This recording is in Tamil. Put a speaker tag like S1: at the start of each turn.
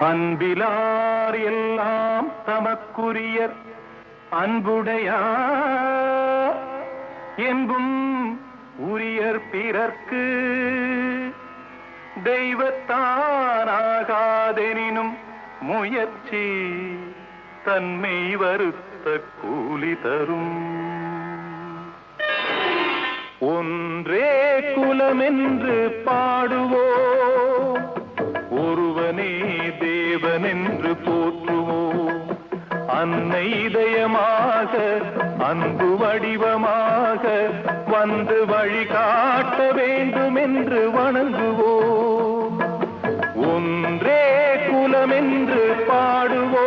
S1: அன்பிலார் எல்லாம் தமக்குரியர் அன்புடையார் என்பும் உரியர் பிறர்க்கு தெய்வத்தானாகாதெனினும் முயற்சி தன்மை வருத்த கூலி தரும். ஒன்றே குலமென்று பாடுவோம், ஒருவனே தேவனென்று போற்றுவோம். அன்னை இதயமாக அன்பு வடிவமாக வந்து வழிகாட்ட வேண்டும் என்று வணங்குவோம். ஒன்றே குலமென்று பாடுவோம்,